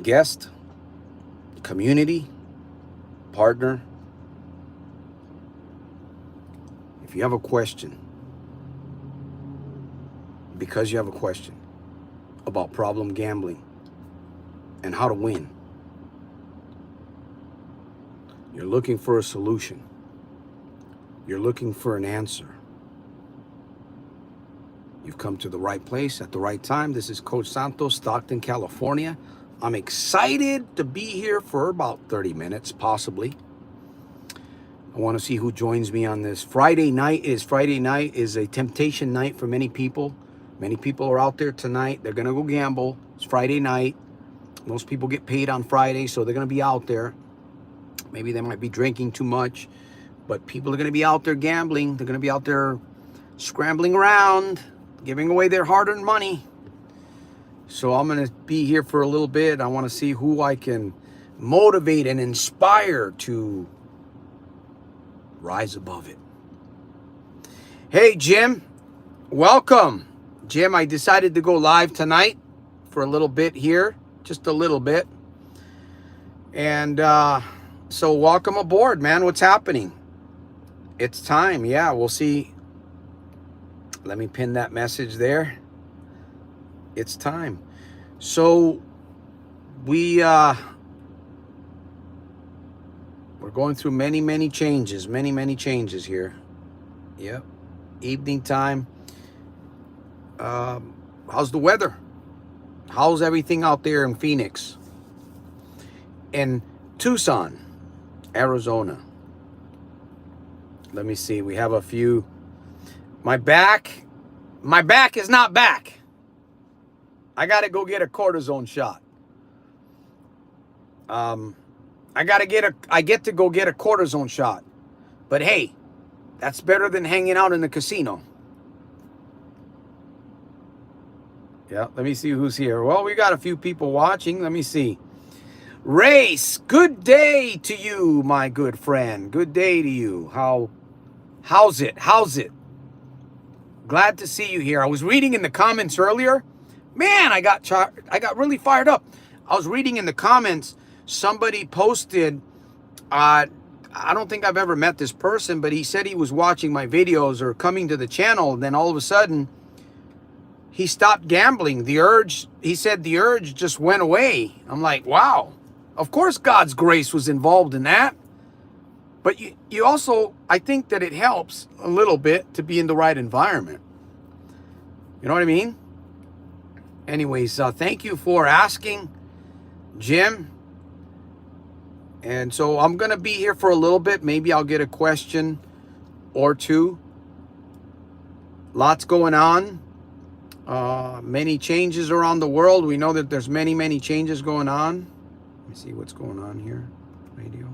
guest, community, partner. If you have a question, because you have a question about problem gambling and how to win, you're looking for a solution, you're looking for an answer, you've come to the right place at the right time. This is Coach Santos, Stockton, California. I'm excited to be here for about 30 minutes, possibly. I want to see who joins me on this. Friday night is a temptation night for many people. Many people are out there tonight. They're going to go gamble. It's Friday night. Most people get paid on Friday, so they're going to be out there. Maybe they might be drinking too much, but people are going to be out there gambling. They're going to be out there scrambling around, giving away their hard-earned money. So I'm going to be here for a little bit. I want to see who I can motivate and inspire to rise above it. Hey, Jim, welcome. Jim, I decided to go live tonight for a little bit here, just a little bit. And so welcome aboard, man. What's happening? It's time. Yeah, we'll see. Let me pin that message there. It's time. So we're going through many changes, many changes here. Yep. Evening time. How's the weather? How's everything out there in Phoenix? In Tucson, Arizona. Let me see. We have a few. My back is not back. I got to go get a cortisone shot. I get to go get a cortisone shot. But hey, that's better than hanging out in the casino. Yeah, let me see who's here. Well, we got a few people watching. Let me see. Race, good day to you, my good friend. Good day to you. How's it? Glad to see you here. I was reading in the comments earlier. Man, I got really fired up. I was reading in the comments, somebody posted, I don't think I've ever met this person, but he said he was watching my videos or coming to the channel, and then all of a sudden, he stopped gambling. He said the urge just went away. I'm like, wow. Of course God's grace was involved in that. But you also, I think that it helps a little bit to be in the right environment. You know what I mean? Anyways, thank you for asking, Jim. And so I'm going to be here for a little bit. Maybe I'll get a question or two. Lots going on. Many changes around the world. We know that there's many changes going on. Let me see what's going on here. Radio.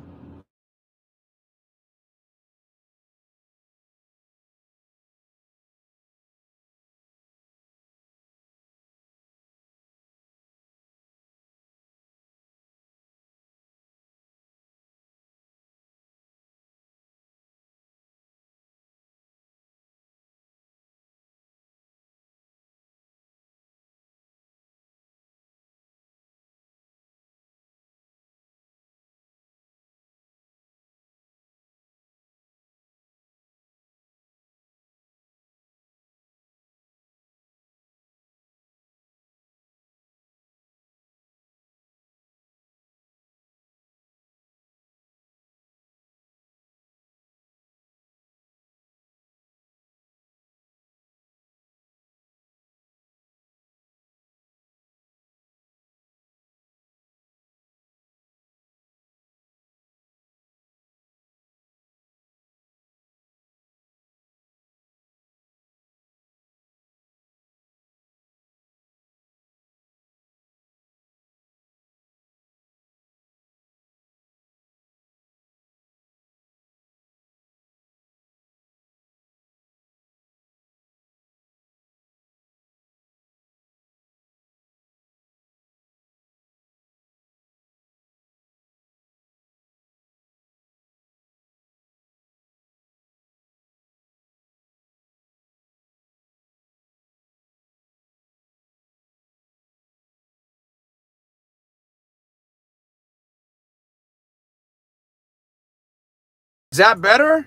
Is that better?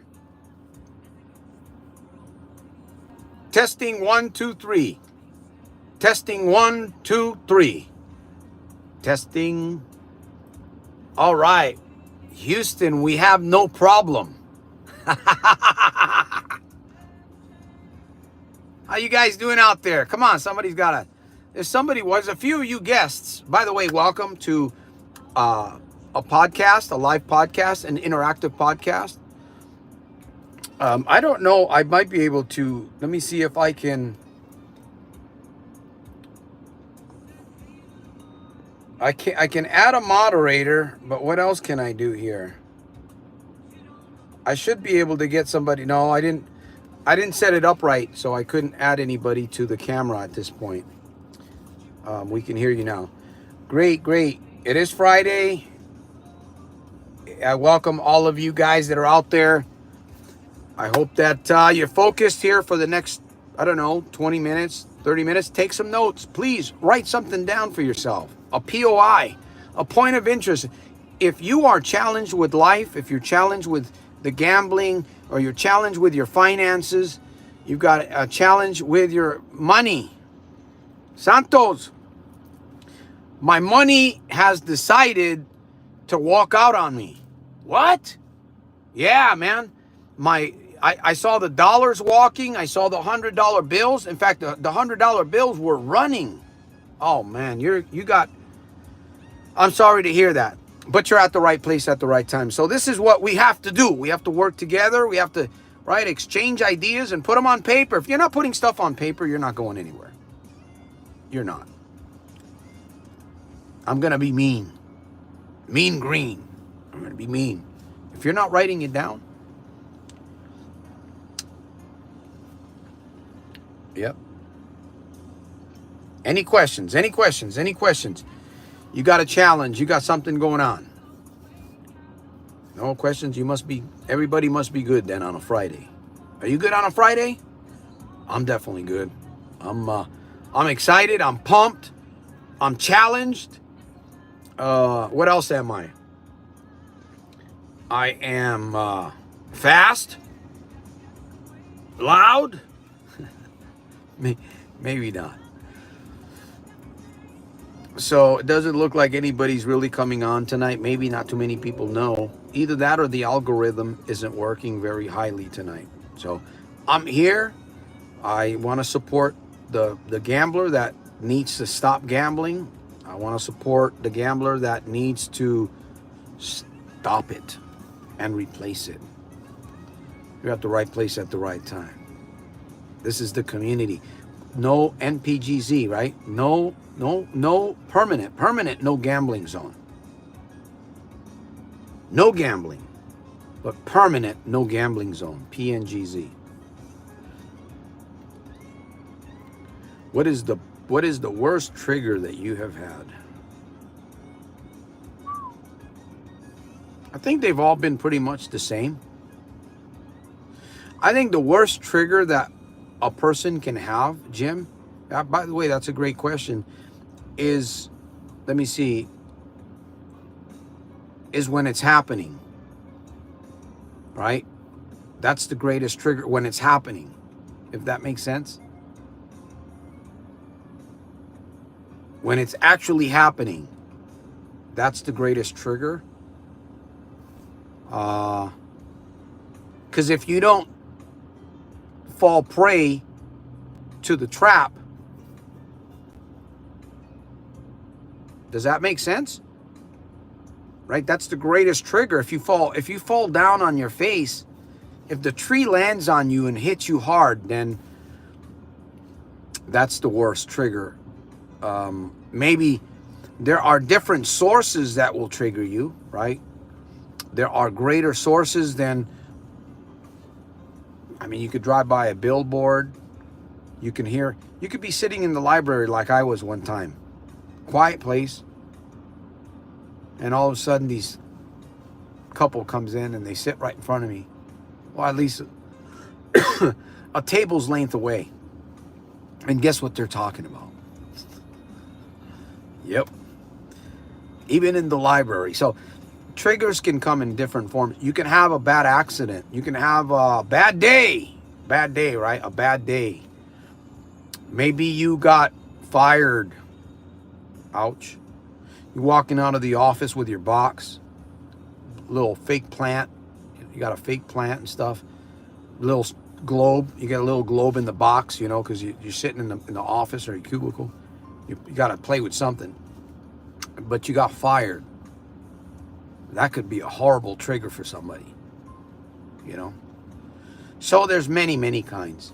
Testing 1, 2, 3. Testing 1, 2, 3. Testing. All right. Houston, we have no problem. How you guys doing out there? Come on, somebody's got to. There's a few of you guests. By the way, welcome to a podcast, a live podcast, an interactive podcast. I don't know. I might be able to. Let me see if I can. I can add a moderator, but what else can I do here? I should be able to get somebody. No, I didn't set it up right, so I couldn't add anybody to the camera at this point. We can hear you now. Great. It is Friday. I welcome all of you guys that are out there. I hope that you're focused here for the next, 20 minutes, 30 minutes. Take some notes. Please write something down for yourself. A POI, a point of interest. If you are challenged with life, if you're challenged with the gambling, or you're challenged with your finances, you've got a challenge with your money. Santos, my money has decided to walk out on me. What? Yeah, man. I saw the dollars walking. I saw the $100 bills. In fact, the $100 bills were running. Oh man, I'm sorry to hear that, but you're at the right place at the right time. So this is what we have to do. We have to work together. We have to, exchange ideas and put them on paper. If you're not putting stuff on paper, you're not going anywhere. You're not. I'm going to be mean. Mean green. I'm going to be mean. If you're not writing it down. Yep. Any questions? You got a challenge. You got something going on. No questions. Everybody must be good then on a Friday. Are you good on a Friday? I'm definitely good. I'm excited. I'm pumped. I'm challenged. What else am I? I am fast. Loud. Maybe not. So it doesn't look like anybody's really coming on tonight. Maybe not too many people know. Either that or the algorithm isn't working very highly tonight. So I'm here. I want to support the gambler that needs to stop gambling. I want to support the gambler that needs to stop it and replace it. You're at the right place at the right time. This is the community. No NPGZ, right? No permanent no gambling zone. No gambling, but permanent no gambling zone, PNGZ. What is the worst trigger that you have had? I think they've all been pretty much the same. I think the worst trigger that a person can have, Jim, by the way, that's a great question, is, let me see, is when it's happening, right? That's the greatest trigger, when it's happening, if that makes sense. When it's actually happening, that's the greatest trigger. Because if you don't fall prey to the trap, does that make sense? Right? That's the greatest trigger. If you fall down on your face, if the tree lands on you and hits you hard, then that's the worst trigger. Maybe there are different sources that will trigger you, right? There are greater sources than, you could drive by a billboard. You could be sitting in the library like I was one time. Quiet place. And all of a sudden, these couple comes in and they sit right in front of me. Well, at least a table's length away. And guess what they're talking about? Yep. Even in the library. So triggers can come in different forms. You can have a bad accident. You can have a bad day. Bad day, right? A bad day. Maybe you got fired. Ouch. You're walking out of the office with your box. Little fake plant. You got a fake plant and stuff. Little globe. You got a little globe in the box, you know, because you're sitting in the office or your cubicle. You got to play with something. But you got fired. That could be a horrible trigger for somebody, you know. So there's many, many kinds.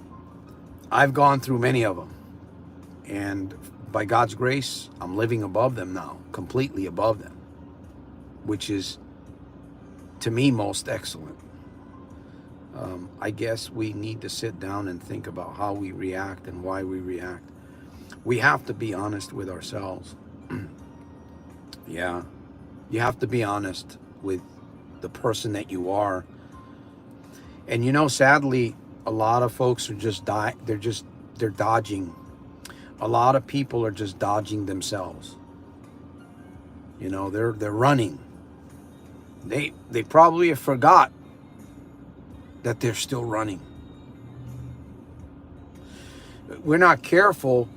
I've gone through many of them. And by God's grace, I'm living above them now, completely above them, which is, to me, most excellent. I guess we need to sit down and think about how we react and why we react. We have to be honest with ourselves. Yeah. You have to be honest with the person that you are. And you know, sadly, a lot of folks are just they're dodging. A lot of people are just dodging themselves. You know, they're running. They probably forgot that they're still running. We're not careful.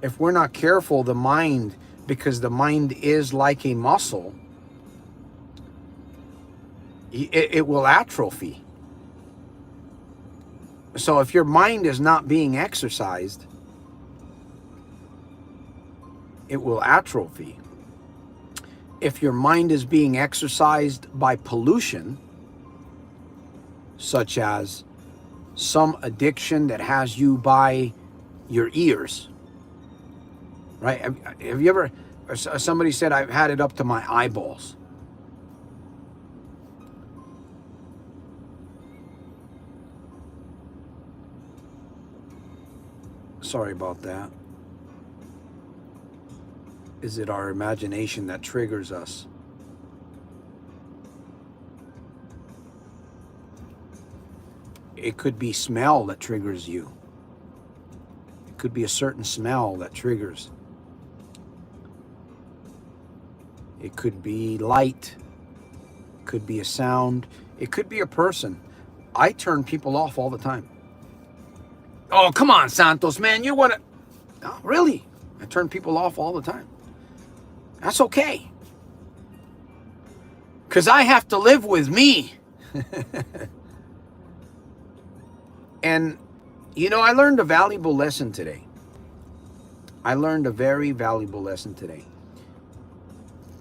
If we're not careful, the mind, because the mind is like a muscle, it will atrophy. So if your mind is not being exercised, it will atrophy. If your mind is being exercised by pollution, such as some addiction that has you by your ears, right? Have you ever, somebody said, I've had it up to my eyeballs. Sorry about that. Is it our imagination that triggers us? It could be smell that triggers you. It could be a certain smell that triggers. It could be light. It could be a sound. It could be a person. I turn people off all the time. Oh, come on, Santos, man. You want to... Oh, really? I turn people off all the time. That's okay. Because I have to live with me. And, you know, I learned a valuable lesson today. I learned a very valuable lesson today.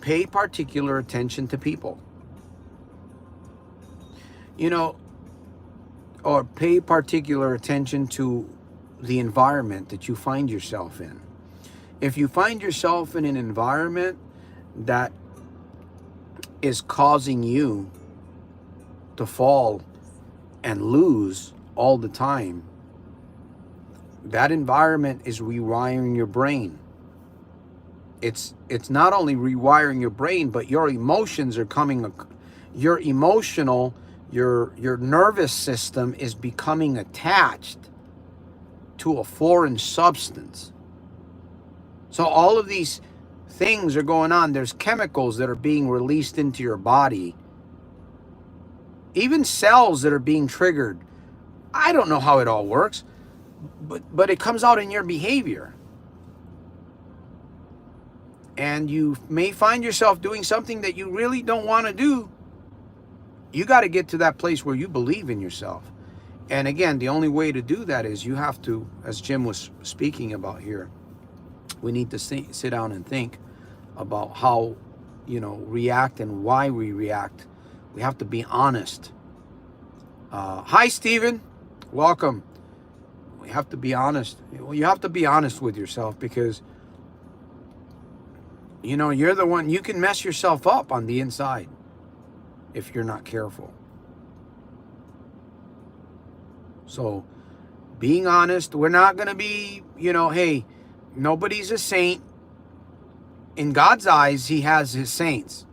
Pay particular attention to people. You know, or pay particular attention to the environment that you find yourself in. If you find yourself in an environment that is causing you to fall and lose all the time, that environment is rewiring your brain. It's not only rewiring your brain, but your emotions are coming, your nervous system is becoming attached to a foreign substance. So all of these things are going on. There's chemicals that are being released into your body. Even cells that are being triggered. I don't know how it all works, but it comes out in your behavior. And you may find yourself doing something that you really don't want to do. You got to get to that place where you believe in yourself. And again, the only way to do that is you have to, as Jim was speaking about here, we need to sit down and think about how, you know, react and why we react. We have to be honest. Hi, Stephen. Welcome. We have to be honest. Well, you have to be honest with yourself because, you know, you're the one, you can mess yourself up on the inside if you're not careful. So being honest, we're not going to be, you know, hey, nobody's a saint. In God's eyes, he has his saints.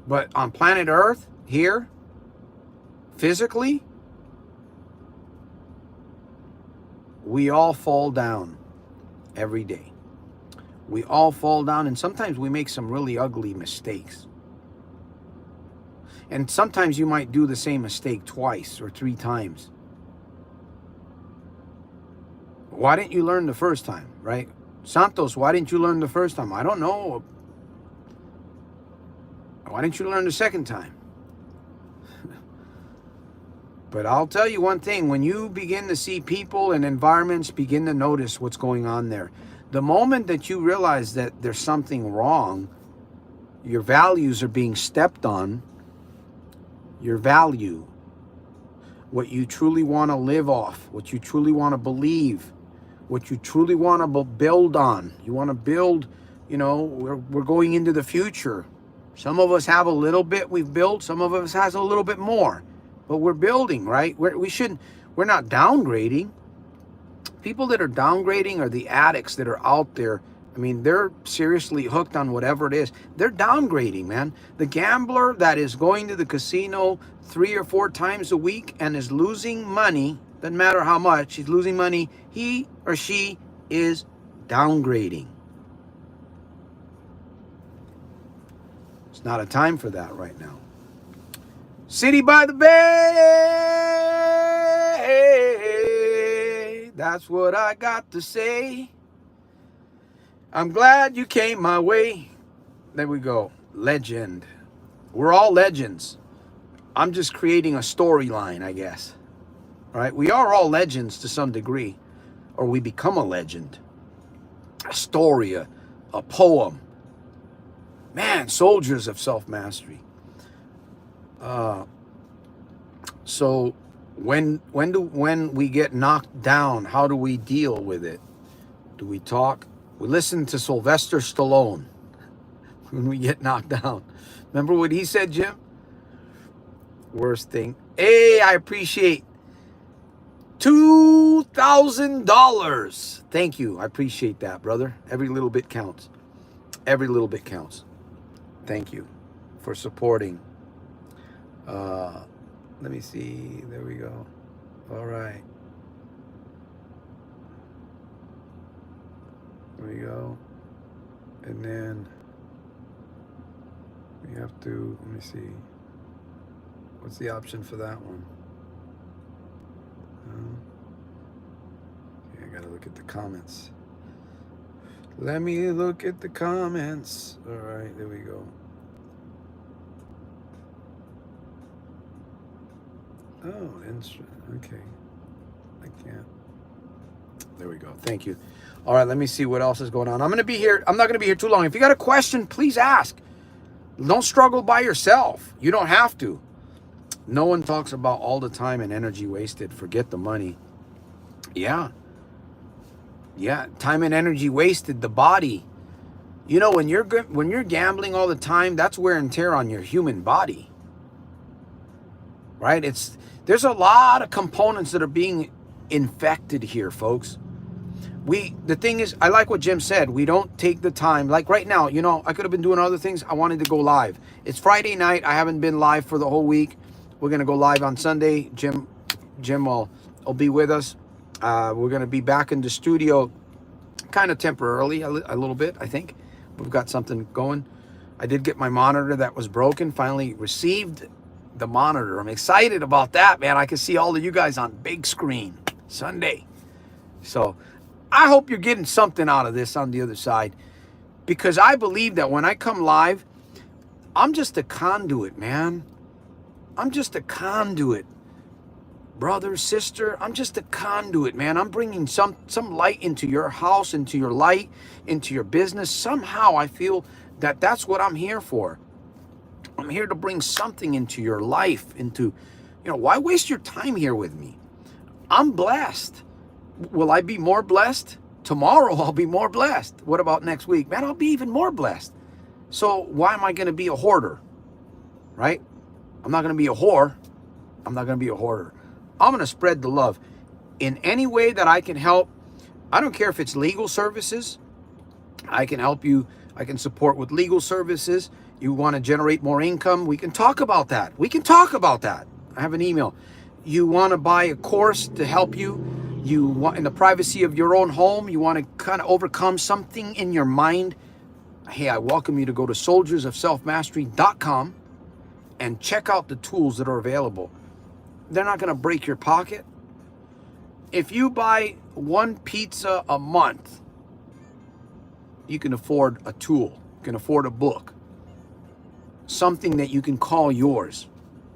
But on planet Earth, here, physically, we all fall down every day. We all fall down, and sometimes we make some really ugly mistakes. And sometimes you might do the same mistake twice or 3 times. Why didn't you learn the first time, right? Santos, why didn't you learn the first time? I don't know. Why didn't you learn the second time? But I'll tell you one thing, when you begin to see people and environments begin to notice what's going on there, the moment that you realize that there's something wrong, your values are being stepped on, your value, what you truly want to live off, what you truly want to believe, what you truly want to build on. You want to build, we're going into the future. Some of us have a little bit we've built, some of us has a little bit more. But we're building, right? We're not downgrading. People that are downgrading are the addicts that are out there. I mean, they're seriously hooked on whatever it is. They're downgrading, man. The gambler that is going to the casino 3 or 4 times a week and is losing money, doesn't matter how much, he's losing money, he or she is downgrading. It's not a time for that right now. City by the Bay, that's what I got to say. I'm glad you came my way. There we go. Legend. We're all legends. I'm just creating a storyline, I guess. All right? We are all legends to some degree, or we become a legend. A story, a poem. Man, soldiers of self-mastery. So when we get knocked down, how do we deal with it? Do we talk? We listen to Sylvester Stallone when we get knocked down. Remember what he said, Jim? Worst thing. Hey, I appreciate $2,000. Thank you. I appreciate that, brother. Every little bit counts. Every little bit counts. Thank you for supporting. Let me see. There we go. All right. There we go. And then we have to, let me see. What's the option for that one? Okay, I gotta look at the comments. Let me look at the comments. All right, there we go. Oh, okay. I can't. There we go. Thank you. All right, let me see what else is going on. I'm going to be here. I'm not going to be here too long. If you got a question, please ask. Don't struggle by yourself. You don't have to. No one talks about all the time and energy wasted. Forget the money. Yeah. Yeah, time and energy wasted, the body. You know, when you're gambling all the time, that's wear and tear on your human body. Right? There's a lot of components that are being infected here, folks. The thing is, I like what Jim said. We don't take the time. Like right now, I could have been doing other things. I wanted to go live. It's Friday night. I haven't been live for the whole week. We're going to go live on Sunday. Jim will be with us. We're going to be back in the studio kind of temporarily, a little bit, I think. We've got something going. I did get my monitor that was broken. Finally received the monitor. I'm excited about that, man. I can see all of you guys on big screen Sunday. So I hope you're getting something out of this on the other side, because I believe that when I come live, I'm just a conduit, man. I'm just a conduit. Brother, sister, I'm just a conduit, man. I'm bringing some light into your house, into your light, into your business. Somehow I feel that that's what I'm here for. I'm here to bring something into your life, why waste your time here with me? I'm blessed. Will I be more blessed? Tomorrow I'll be more blessed. What about next week? Man, I'll be even more blessed. So why am I going to be a hoarder? Right? I'm not going to be a whore. I'm not going to be a hoarder. I'm going to spread the love in any way that I can help. I don't care if it's legal services. I can help you. I can support with legal services. You want to generate more income, we can talk about that. I have an email. You want to buy a course to help you. You want, in the privacy of your own home, you want to kind of overcome something in your mind. Hey, I welcome you to go to SoldiersofSelfMastery.com and check out the tools that are available. They're not going to break your pocket. If you buy one pizza a month, you can afford a tool, you can afford a book, something that you can call yours.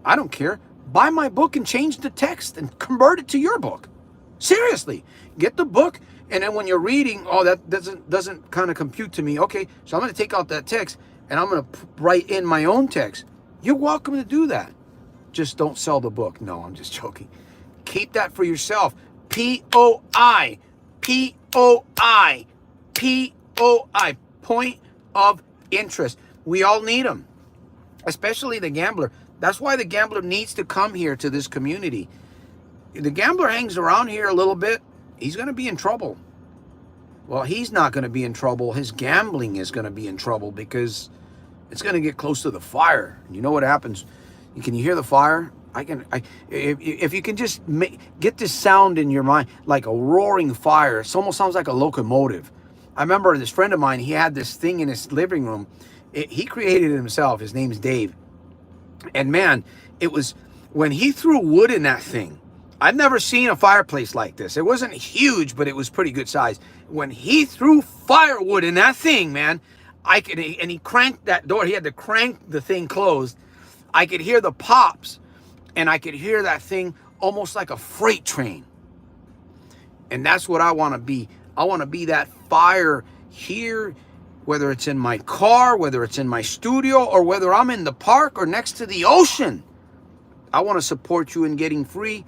I don't care. Buy my book and change the text and convert it to your book. Seriously, get the book, and then when you're reading, oh, that doesn't kind of compute to me. Okay, so I'm going to take out that text and I'm going to write in my own text. You're welcome to do that. Just don't sell the book. No, I'm just joking. Keep that for yourself. POI, POI, POI, point of interest. We all need them, especially the gambler. That's why the gambler needs to come here to this community. The gambler hangs around here a little bit, he's going to be in trouble. Well, he's not going to be in trouble. His gambling is going to be in trouble because it's going to get close to the fire. You know what happens? Can you hear the fire? If you can just get this sound in your mind, like a roaring fire. It almost sounds like a locomotive. I remember this friend of mine, he had this thing in his living room. He created it himself. His name's Dave. And man, it was when he threw wood in that thing. I've never seen a fireplace like this. It wasn't huge, but it was pretty good size. When he threw firewood in that thing, man, and he cranked that door. He had to crank the thing closed. I could hear the pops, and I could hear that thing almost like a freight train. And that's what I want to be. I want to be that fire here, whether it's in my car, whether it's in my studio, or whether I'm in the park or next to the ocean. I want to support you in getting free.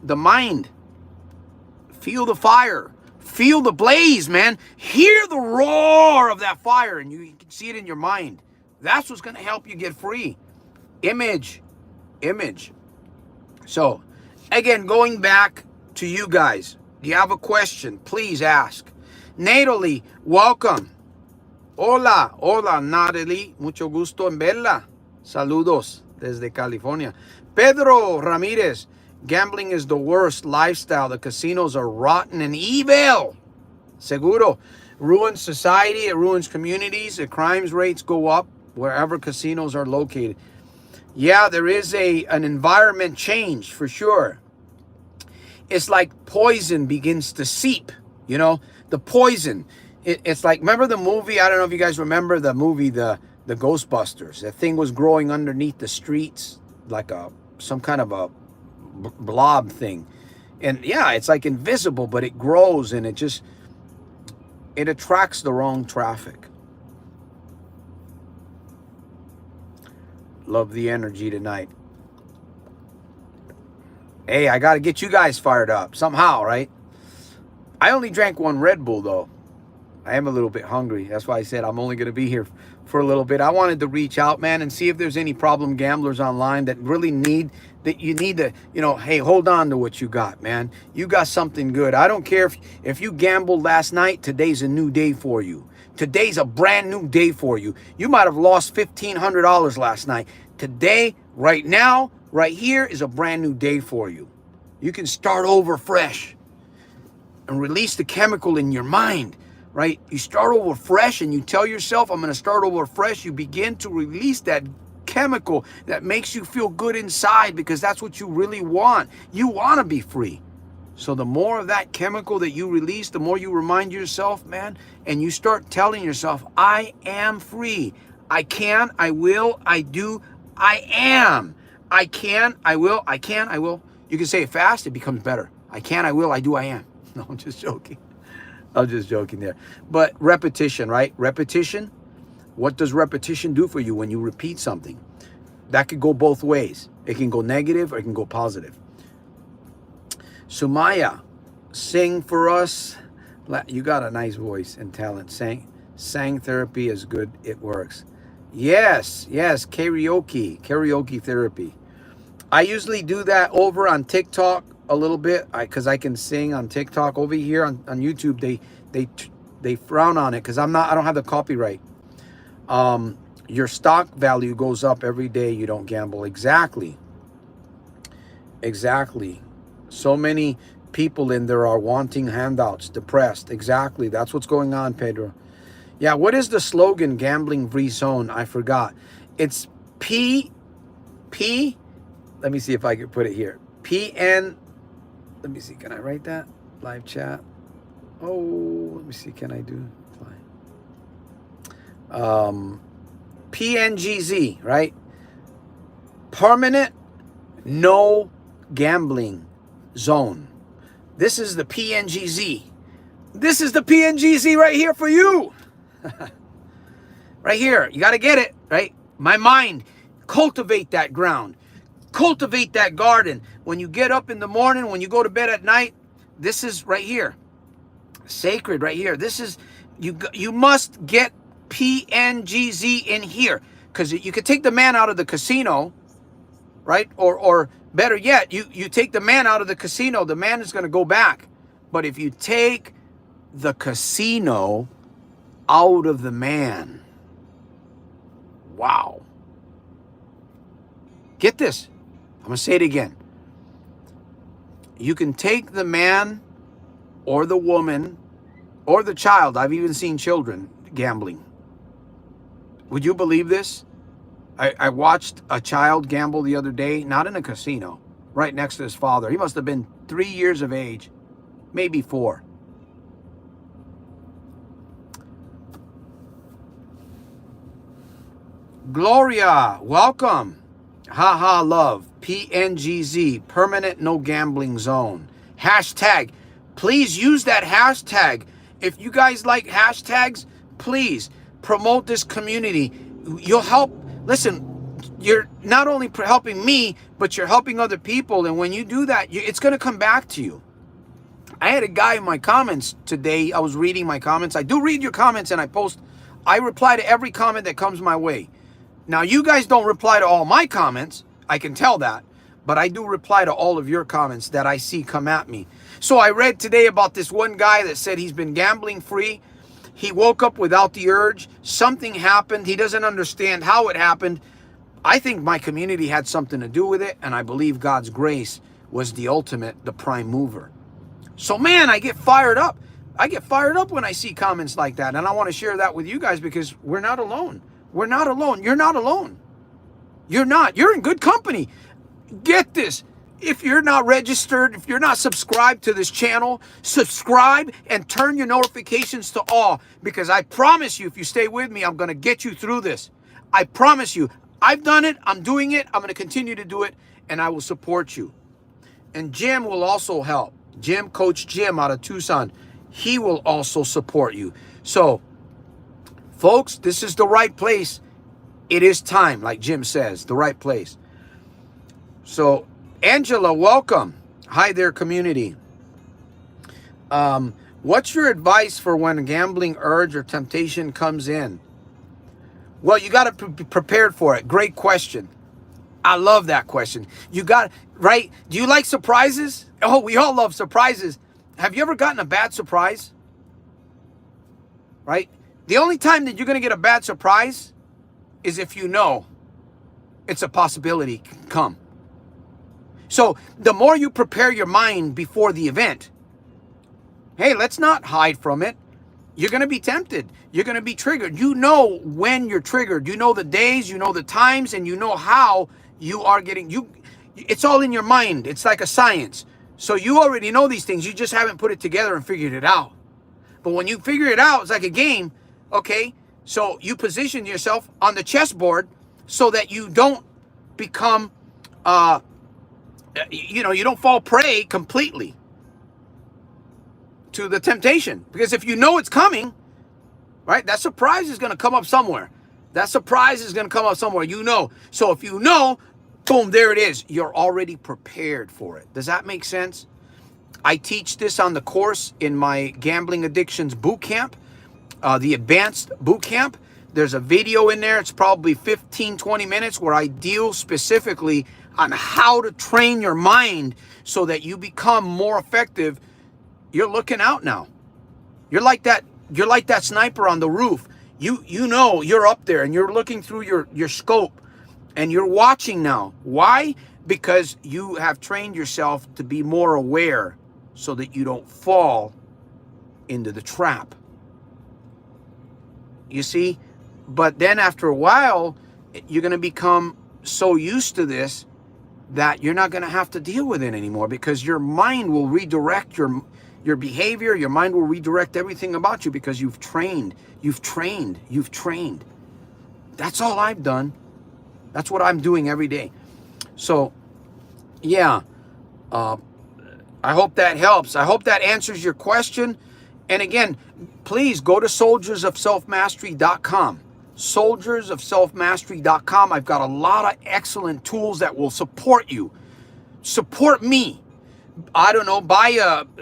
The mind. Feel the fire. Feel the blaze, man. Hear the roar of that fire, and you can see it in your mind. That's what's going to help you get free. Image. So, again, going back to you guys. Do you have a question? Please ask. Natalie, welcome. Hola, Natalie. Mucho gusto en verla. Saludos desde California. Pedro Ramirez. Gambling is the worst lifestyle. The casinos are rotten and evil. Seguro. Ruins society. It ruins communities. The crimes rates go up wherever casinos are located. Yeah, there is an environment change for sure. It's like poison begins to seep, you know, the poison. It's like, remember the movie? I don't know if you guys remember the movie, the Ghostbusters. That thing was growing underneath the streets like some kind of a blob thing. And yeah, it's like invisible, but it grows and it attracts the wrong traffic. Love the energy tonight. Hey, I got to get you guys fired up somehow, right? I only drank one Red Bull, though. I am a little bit hungry. That's why I said I'm only going to be here for a little bit. I wanted to reach out, man, and see if there's any problem gamblers online that really need to, you know, hey, hold on to what you got, man. You got something good. I don't care if you gambled last night, today's a new day for you. Today's a brand new day for you. You might have lost $1,500 last night. Today, right now, right here is a brand new day for you. You can start over fresh and release the chemical in your mind, right? You start over fresh and you tell yourself, I'm going to start over fresh. You begin to release that chemical that makes you feel good inside because that's what you really want. You want to be free. So the more of that chemical that you release, the more you remind yourself, man, and you start telling yourself, I am free. I can, I will, I do, I am. I can, I will, I can, I will. You can say it fast, it becomes better. I can, I will, I do, I am. No, I'm just joking. I'm just joking there. But repetition, right? Repetition. What does repetition do for you when you repeat something? That could go both ways. It can go negative or it can go positive. Sumaya, sing for us. You got a nice voice and talent. Sang therapy is good. It works. Yes, karaoke therapy. I usually do that over on TikTok a little bit because I can sing on TikTok. Over here on YouTube, they frown on it because I don't have the copyright. Your stock value goes up every day you don't gamble. Exactly. So many people in there are wanting handouts, depressed. Exactly. That's what's going on, Pedro. Yeah, what is the slogan, Gambling Free Zone? I forgot. It's Let me see if I can put it here. PN, let me see, can I write that? Live chat. Oh, let me see, can I do PNGZ, right? Permanent no gambling zone. This is the PNGZ. This is the PNGZ right here for you. Right here. You got to get it, right? My mind. Cultivate that ground. Cultivate that garden. When you get up in the morning, when you go to bed at night, this is right here. Sacred right here. This is, you must get PNGZ in here. Because you could take the man out of the casino, right? Or better yet, you take the man out of the casino, the man is going to go back. But if you take the casino out of the man, wow. Get this. I'm going to say it again. You can take the man or the woman or the child. I've even seen children gambling. Would you believe this? I watched a child gamble the other day, not in a casino, right next to his father. He must have been 3 years of age, maybe 4. Gloria, welcome. Haha love. PNGZ, permanent no gambling zone. Hashtag. Please use that hashtag. If you guys like hashtags, please promote this community. You'll help. Listen, you're not only helping me, but you're helping other people. And when you do that, it's going to come back to you. I had a guy in my comments today. I was reading my comments. I do read your comments and I reply to every comment that comes my way. Now, you guys don't reply to all my comments. I can tell that. But I do reply to all of your comments that I see come at me. So I read today about this one guy that said he's been gambling free. He woke up without the urge. Something happened. He doesn't understand how it happened. I think my community had something to do with it. And I believe God's grace was the ultimate, the prime mover. So, man, I get fired up. I get fired up when I see comments like that. And I want to share that with you guys because we're not alone. We're not alone. You're not alone. You're not. You're in good company. Get this. If you're not registered, if you're not subscribed to this channel, subscribe and turn your notifications to all. Because I promise you, if you stay with me, I'm going to get you through this. I promise you. I've done it. I'm doing it. I'm going to continue to do it. And I will support you. And Jim will also help. Jim, Coach Jim out of Tucson. He will also support you. So, folks, this is the right place. It is time, like Jim says, the right place. So, Angela, welcome. Hi there, community. What's your advice for when a gambling urge or temptation comes in? Well, you got to be prepared for it. Great question. I love that question. You got, right? Do you like surprises? Oh, we all love surprises. Have you ever gotten a bad surprise? Right? The only time that you're going to get a bad surprise is if you know it's a possibility can come. So the more you prepare your mind before the event, hey, let's not hide from it. You're going to be tempted. You're going to be triggered. You know when you're triggered. You know the days, you know the times, and you know how you are getting, it's all in your mind. It's like a science. So you already know these things. You just haven't put it together and figured it out. But when you figure it out, it's like a game. Okay, so you position yourself on the chessboard so that you don't become, you don't fall prey completely to the temptation. Because if you know it's coming, right, that surprise is going to come up somewhere. That surprise is going to come up somewhere, you know. So if you know, boom, there it is. You're already prepared for it. Does that make sense? I teach this on the course in my Gambling Addictions Boot Camp. The advanced boot camp. There's a video in there. It's probably 15-20 minutes where I deal specifically on how to train your mind so that you become more effective. You're looking out now. You're like that sniper on the roof. You know you're up there and you're looking through your scope and you're watching now. Why? Because you have trained yourself to be more aware so that you don't fall into the trap. You see, but then after a while, you're going to become so used to this that you're not going to have to deal with it anymore, because your mind will redirect your behavior. Your mind will redirect everything about you because you've trained. That's all I've done. That's what I'm doing every day. So, yeah, I hope that helps. I hope that answers your question. And again, please go to SoldiersofSelfMastery.com. SoldiersofSelfMastery.com. I've got a lot of excellent tools that will support you. Support me. I don't know,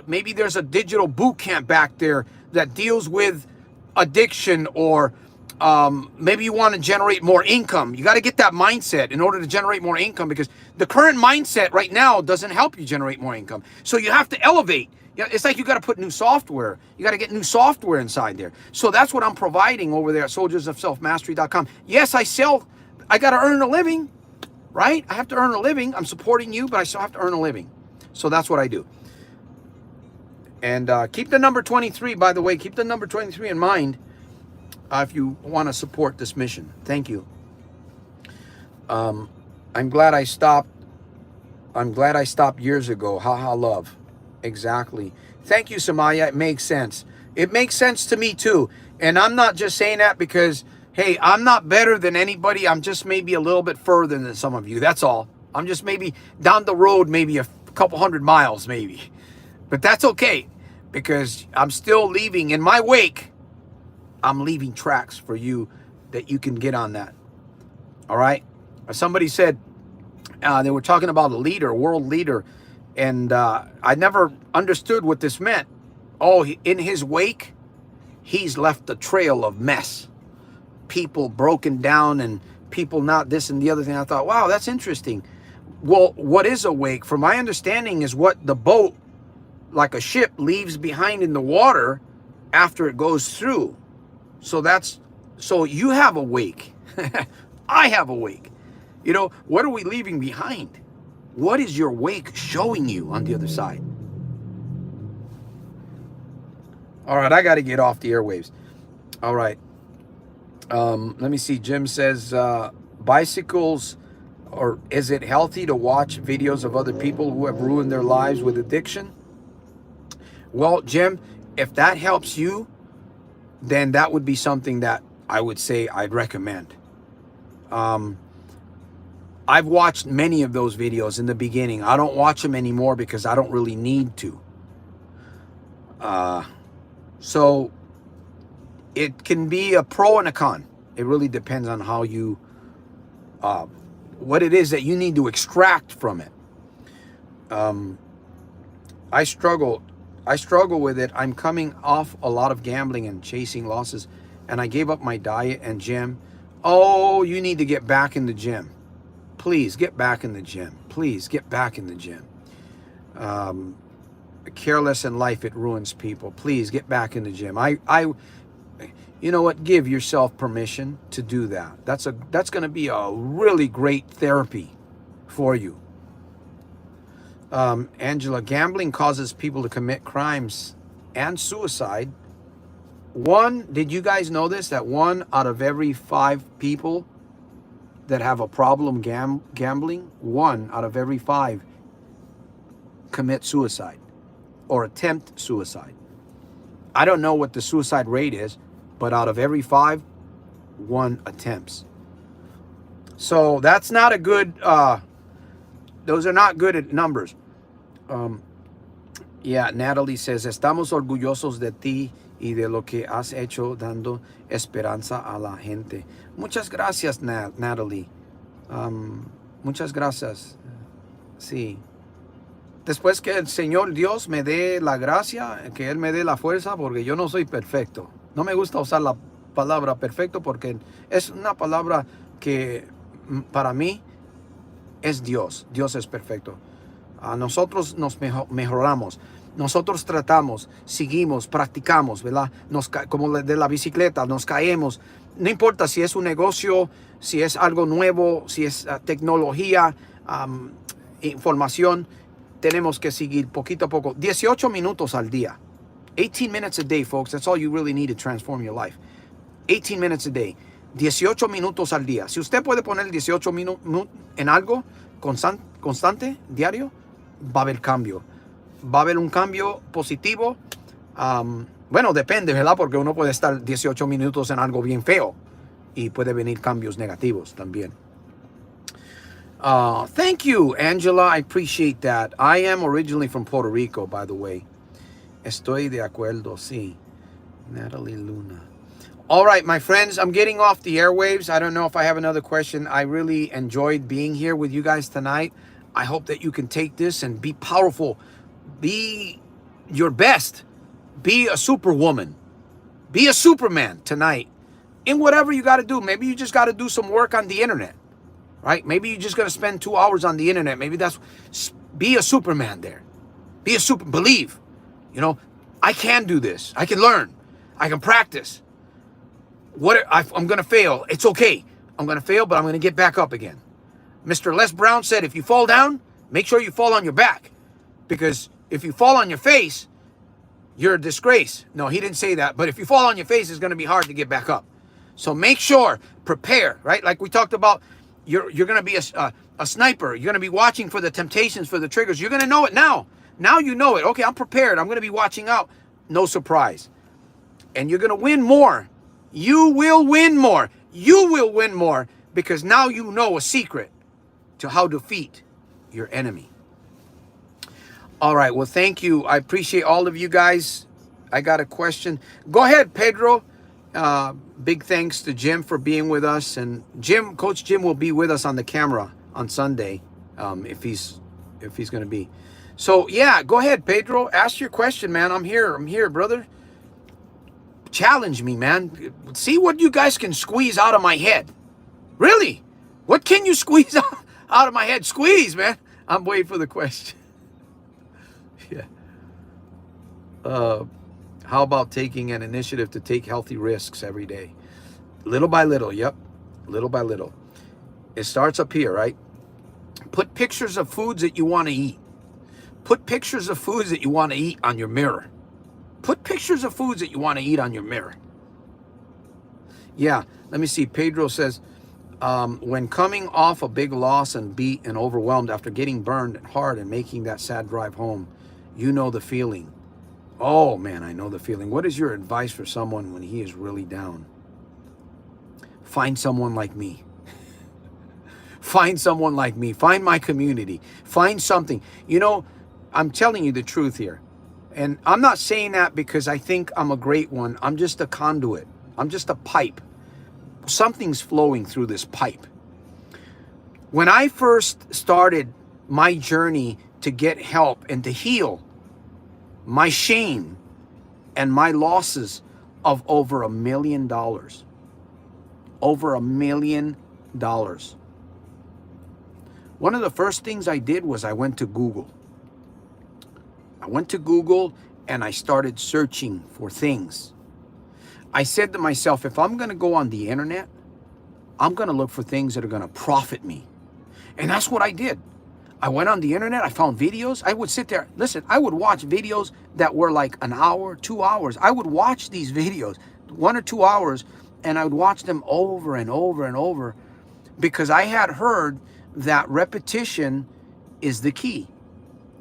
maybe there's a digital boot camp back there that deals with addiction, or maybe you want to generate more income. You got to get that mindset in order to generate more income, because the current mindset right now doesn't help you generate more income. So you have to elevate. Yeah, it's like you got to put new software. You got to get new software inside there. So that's what I'm providing over there at SoldiersofSelfMastery.com. Yes, I got to earn a living, right? I have to earn a living. I'm supporting you, but I still have to earn a living. So that's what I do. And keep the number 23, by the way. Keep the number 23 in mind if you want to support this mission. Thank you. I'm glad I stopped. I'm glad I stopped years ago. Ha love. Exactly. Thank you, Samaya. It makes sense. It makes sense to me too. And I'm not just saying that because, hey, I'm not better than anybody. I'm just maybe a little bit further than some of you. That's all. I'm just maybe down the road, maybe a couple hundred miles, maybe. But that's okay, because I'm still leaving in my wake. I'm leaving tracks for you that you can get on that. All right. Somebody said they were talking about a leader, a world leader. And I never understood what this meant. Oh, in his wake, he's left a trail of mess. People broken down and people not this and the other thing. I thought, wow, that's interesting. Well, what is a wake? From my understanding, is what the boat, like a ship, leaves behind in the water after it goes through. So you have a wake. I have a wake. You know, what are we leaving behind? What is your wake showing you on the other side? All right, I got to get off the airwaves. All right. Let me see. Jim says, bicycles, or is it healthy to watch videos of other people who have ruined their lives with addiction? Well, Jim, if that helps you, then that would be something that I would say I'd recommend. I've watched many of those videos in the beginning. I don't watch them anymore because I don't really need to. So it can be a pro and a con. It really depends on how you, what it is that you need to extract from it. I struggle with it. I'm coming off a lot of gambling and chasing losses, and I gave up my diet and gym. Oh, you need to get back in the gym. Please get back in the gym. Please get back in the gym. Careless in life, it ruins people. Please get back in the gym. You know what? Give yourself permission to do that. That's going to be a really great therapy for you. Angela, gambling causes people to commit crimes and suicide. Did you guys know this? That 1 out of every 5 people that have a problem gambling, 1 out of every 5 commit suicide or attempt suicide. I don't know what the suicide rate is, but out of every 5, 1 attempts. So that's not a good, those are not good numbers. Yeah, Natalie says, estamos orgullosos de ti y de lo que has hecho dando esperanza a la gente. Muchas gracias, Natalie. Muchas gracias. Sí. Después que el Señor Dios me dé la gracia, que Él me dé la fuerza, porque yo no soy perfecto. No me gusta usar la palabra perfecto porque es una palabra que para mí es Dios. Dios es perfecto. Nosotros nos mejoramos. Nosotros tratamos, seguimos, practicamos, ¿verdad? Como de la bicicleta, nos caemos. No importa si es un negocio, si es algo nuevo, si es tecnología, información, tenemos que seguir poquito a poco. 18 minutos al día. 18 minutes a day, folks. That's all you really need to transform your life. 18 minutes a day. 18 minutos al día. Si usted puede poner 18 minutos en algo constante, diario, va a haber cambio. Va a haber un cambio positivo. Bueno, depende, ¿verdad? Porque uno puede estar 18 minutos en algo bien feo y puede venir cambios negativos también. Thank you, Angela. I appreciate that. I am originally from Puerto Rico, by the way. Estoy de acuerdo, sí. Natalie Luna. All right, my friends, I'm getting off the airwaves. I don't know if I have another question. I really enjoyed being here with you guys tonight. I hope that you can take this and be powerful. Be your best. Be a superwoman. Be a superman tonight. In whatever you got to do. Maybe you just got to do some work on the internet. Right? Maybe you're just going to spend 2 hours on the internet. Maybe that's... Be a superman there. Be a believe. You know, I can do this. I can learn. I can practice. I'm going to fail. It's okay. I'm going to fail, but I'm going to get back up again. Mr. Les Brown said, if you fall down, make sure you fall on your back. Because if you fall on your face, you're a disgrace. No, he didn't say that. But if you fall on your face, it's going to be hard to get back up. So make sure, prepare, right? Like we talked about, you're going to be a sniper. You're going to be watching for the temptations, for the triggers. You're going to know it now. Now you know it. Okay, I'm prepared. I'm going to be watching out. No surprise. And you're going to win more. You will win more. You will win more because now you know a secret to how to defeat your enemy. All right. Well, thank you. I appreciate all of you guys. I got a question. Go ahead, Pedro. Big thanks to Jim for being with us. And Coach Jim will be with us on the camera on Sunday if he's going to be. So, yeah, go ahead, Pedro. Ask your question, man. I'm here, brother. Challenge me, man. See what you guys can squeeze out of my head. Really? What can you squeeze out of my head? Squeeze, man. I'm waiting for the question. Yeah. How about taking an initiative to take healthy risks every day? Little by little, yep. Little by little. It starts up here, right? Put pictures of foods that you want to eat. Put pictures of foods that you want to eat on your mirror. Put pictures of foods that you want to eat on your mirror. Yeah, let me see. Pedro says, when coming off a big loss and beat and overwhelmed after getting burned hard and making that sad drive home, you know the feeling. Oh, man, I know the feeling. What is your advice for someone when he is really down? Find someone like me. Find someone like me. Find my community. Find something. You know, I'm telling you the truth here. And I'm not saying that because I think I'm a great one. I'm just a conduit. I'm just a pipe. Something's flowing through this pipe. When I first started my journey to get help and to heal my shame and my losses of over $1 million. Over $1 million. One of the first things I did was I went to Google. I went to Google and I started searching for things. I said to myself, if I'm going to go on the internet, I'm going to look for things that are going to profit me. And that's what I did. I went on the internet. I found videos. I would sit there. Listen, I would watch videos that were like an hour, 2 hours. I would watch these videos 1 or 2 hours and I would watch them over and over and over because I had heard that repetition is the key.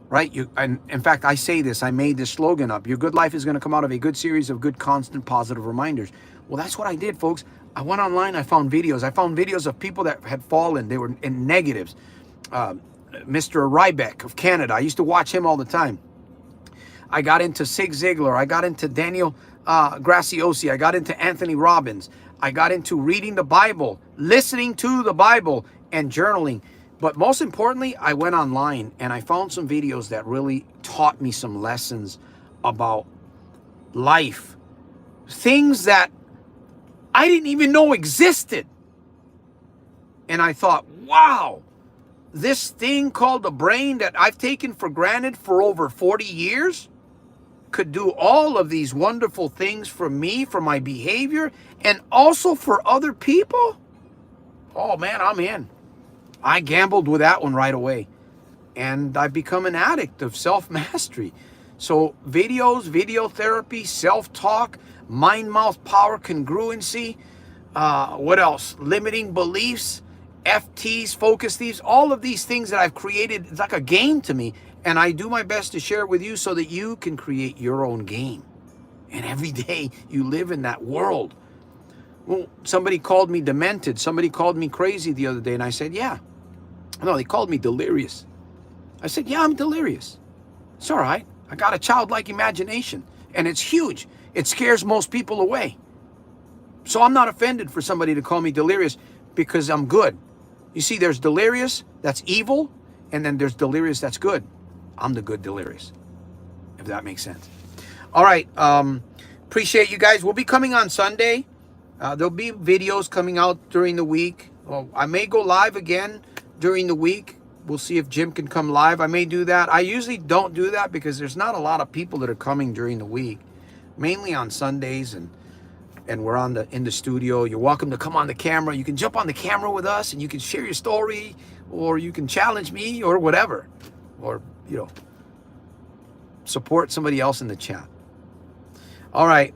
Right? And in fact, I say this, I made this slogan up. Your good life is going to come out of a good series of good, constant, positive reminders. Well, that's what I did, folks. I went online, I found videos. I found videos of people that had fallen. They were in negatives. Mr. Ryback of Canada. I used to watch him all the time. I got into Zig Ziglar. I got into Daniel Graciosi. I got into Anthony Robbins. I got into reading the Bible, listening to the Bible, and journaling. But most importantly, I went online and I found some videos that really taught me some lessons about life. Things that I didn't even know existed. And I thought, wow, this thing called the brain that I've taken for granted for over 40 years could do all of these wonderful things for me, for my behavior, and also for other people. Oh man, I'm in. I gambled with that one right away. And I've become an addict of self-mastery. So videos, video therapy, self-talk, mind-mouth power, congruency, What else? Limiting beliefs, FTs, focus thieves, all of these things that I've created. It's like a game to me. And I do my best to share it with you so that you can create your own game. And every day you live in that world. Well, somebody called me demented. Somebody called me crazy the other day. And I said, yeah. No, they called me delirious. I said, yeah, I'm delirious. It's all right. I got a childlike imagination. And it's huge. It scares most people away. So I'm not offended for somebody to call me delirious because I'm good. You see, there's delirious, that's evil. And then there's delirious, that's good. I'm the good delirious, if that makes sense. All right. Appreciate you guys. We'll be coming on Sunday. There'll be videos coming out during the week. Well, I may go live again during the week. We'll see if Jim can come live. I may do that. I usually don't do that because there's not a lot of people that are coming during the week, mainly on Sundays, and we're in the studio. You're welcome to come on the camera. You can jump on the camera with us and you can share your story, or you can challenge me or whatever, or support somebody else in the chat. All right.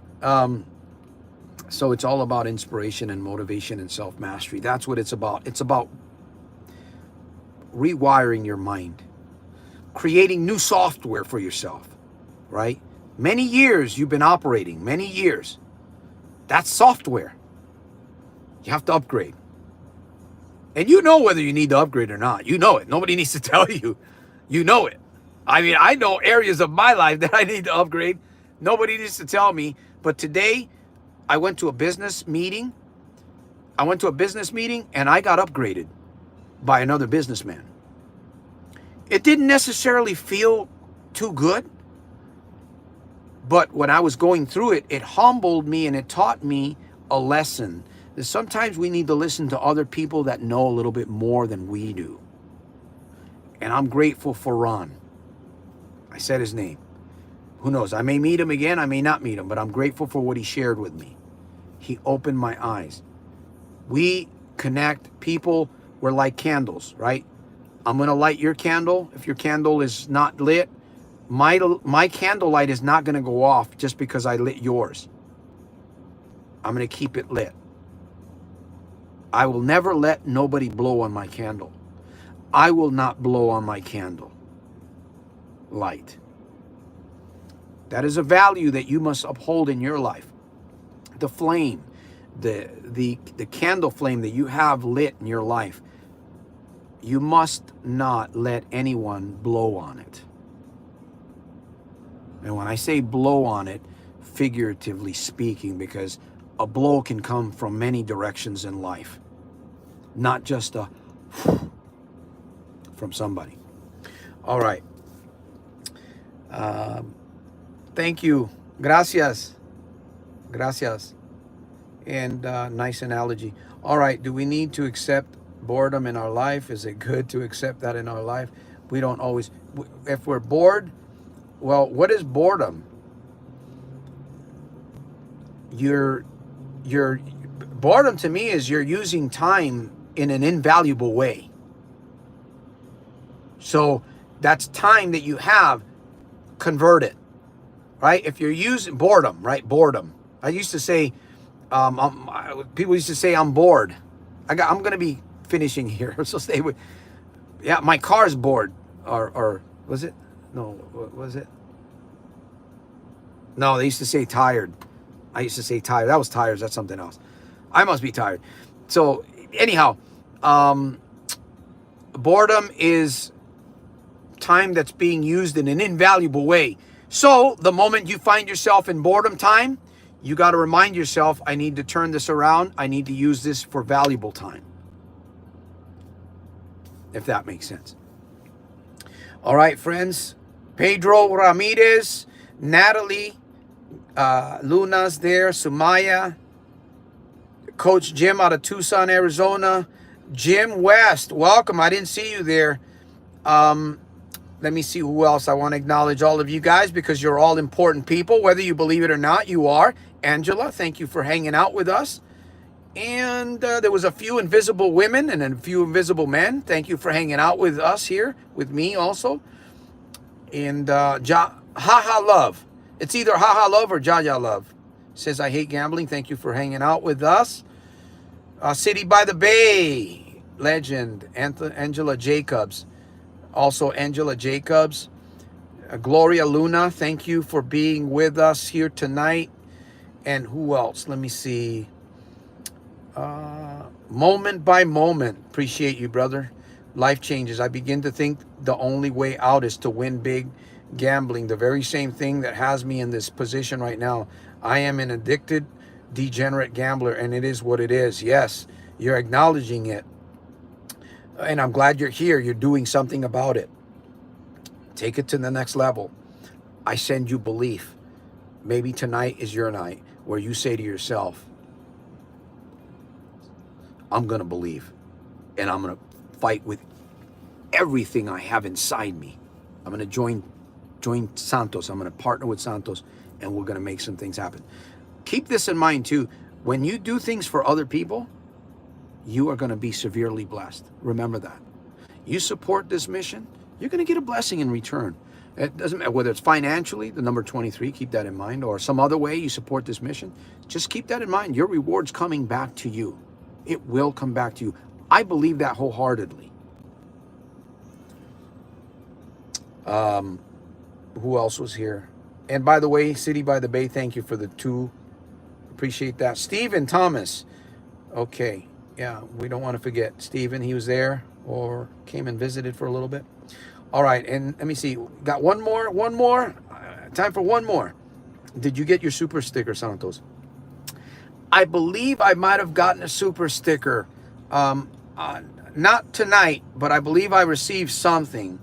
So it's all about inspiration and motivation and self-mastery. That's what it's about. It's about rewiring your mind, creating new software for yourself, right? Many years you've been operating, many years. That's software. You have to upgrade. And you know whether you need to upgrade or not. You know it. Nobody needs to tell you. You know it. I mean, I know areas of my life that I need to upgrade. Nobody needs to tell me. But today, I went to a business meeting. And I got upgraded by another businessman. It didn't necessarily feel too good. But when I was going through it, it humbled me and it taught me a lesson. That sometimes we need to listen to other people that know a little bit more than we do. And I'm grateful for Ron. I said his name. Who knows? I may meet him again. I may not meet him. But I'm grateful for what he shared with me. He opened my eyes. We connect. People, we're like candles, right? I'm going to light your candle. If your candle is not lit, my candlelight is not going to go off just because I lit yours. I'm going to keep it lit. I will never let nobody blow on my candle. I will not blow on my candle light. That is a value that you must uphold in your life. The flame, the candle flame that you have lit in your life, you must not let anyone blow on it. And when I say blow on it, figuratively speaking, because a blow can come from many directions in life, not just a from somebody. All right. Thank you. Gracias. And nice analogy. All right. Do we need to accept boredom in our life? Is it good to accept that in our life? We don't always. If we're bored, well, what is boredom? Your boredom to me is you're using time in an invaluable way. So that's time that you have, convert it, right? If you're using boredom, right? Boredom. I used to say, people used to say, I'm bored. I'm going to be finishing here. So stay with, yeah, my car's bored. Or was it? No, what was it? No, they used to say tired. I used to say tired. That was tires. That's something else. I must be tired. So anyhow, boredom is time that's being used in an invaluable way. So the moment you find yourself in boredom time, you got to remind yourself, I need to turn this around. I need to use this for valuable time. If that makes sense. All right, friends. Pedro Ramirez, Natalie, Luna's there, Sumaya, Coach Jim out of Tucson, Arizona, Jim West, welcome. I didn't see you there. Let me see who else. I want to acknowledge all of you guys because you're all important people, whether you believe it or not. You are. Angela, thank you for hanging out with us. And there was a few invisible women and a few invisible men. Thank you for hanging out with us here, with me also. And Haha Love. It's either Haha Love or Jaja Love. Says, I hate gambling. Thank you for hanging out with us. City by the Bay, legend, Angela Jacobs. Also Angela Jacobs. Gloria Luna, thank you for being with us here tonight. And who else? Let me see. Moment by moment. Appreciate you, brother. Life changes. I begin to think the only way out is to win big gambling. The very same thing that has me in this position right now. I am an addicted, degenerate gambler, and it is what it is. Yes, you're acknowledging it. And I'm glad you're here. You're doing something about it. Take it to the next level. I send you belief. Maybe tonight is your night where you say to yourself, I'm going to believe, and I'm going to fight with everything I have inside me. I'm going to join Santos. I'm going to partner with Santos, and we're going to make some things happen. Keep this in mind too. When you do things for other people, you are going to be severely blessed. Remember that. You support this mission, you're going to get a blessing in return. It doesn't matter whether it's financially, the number 23, keep that in mind, or some other way you support this mission. Just keep that in mind. Your reward's coming back to you. It will come back to you. I believe that wholeheartedly. Who else was here? And by the way, City by the Bay, thank you for the 2. Appreciate that. Stephen Thomas. Okay. Yeah, we don't want to forget Stephen. He was there or came and visited for a little bit. All right, and let me see. Got one more. Time for one more. Did you get your super sticker, Santos? I believe I might have gotten a super sticker. Not tonight, but I believe I received something.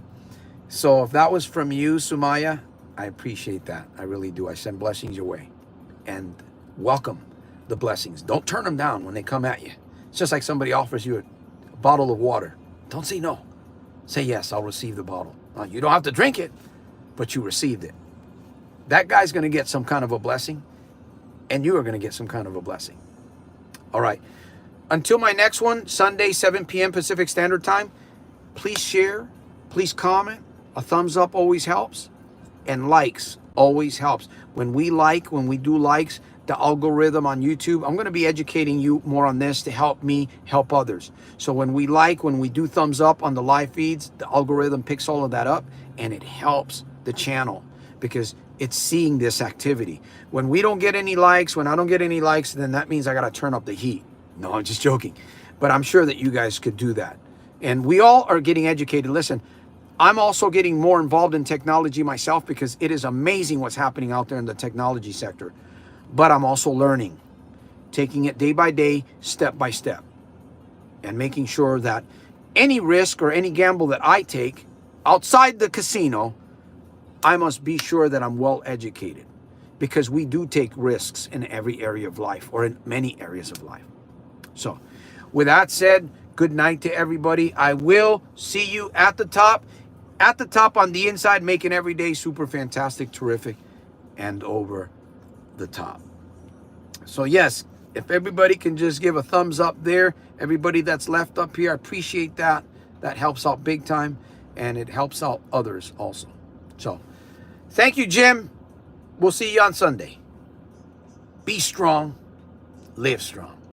So if that was from you, Sumaya, I appreciate that. I really do. I send blessings your way. And welcome the blessings. Don't turn them down when they come at you. It's just like somebody offers you a bottle of water. Don't say no. Say yes, I'll receive the bottle. You don't have to drink it, but you received it. That guy's going to get some kind of a blessing, and you are going to get some kind of a blessing. All right. Until my next one, Sunday, 7 p.m. Pacific Standard Time, please share, please comment. A thumbs up always helps, and likes always helps. When we do likes, the algorithm on YouTube, I'm going to be educating you more on this to help me help others. So when we do thumbs up on the live feeds, the algorithm picks all of that up, and it helps the channel because it's seeing this activity. When we don't get any likes, when I don't get any likes, then that means I got to turn up the heat. No, I'm just joking. But I'm sure that you guys could do that. And we all are getting educated. Listen, I'm also getting more involved in technology myself because it is amazing what's happening out there in the technology sector. But I'm also learning, taking it day by day, step by step, and making sure that any risk or any gamble that I take outside the casino, I must be sure that I'm well educated, because we do take risks in every area of life, or in many areas of life. So with that said, good night to everybody. I will see you at the top on the inside, making every day super fantastic, terrific, and over the top. So yes, if everybody can just give a thumbs up there, everybody that's left up here, I appreciate that. That helps out big time, and it helps out others also. So thank you, Jim. We'll see you on Sunday. Be strong, live strong.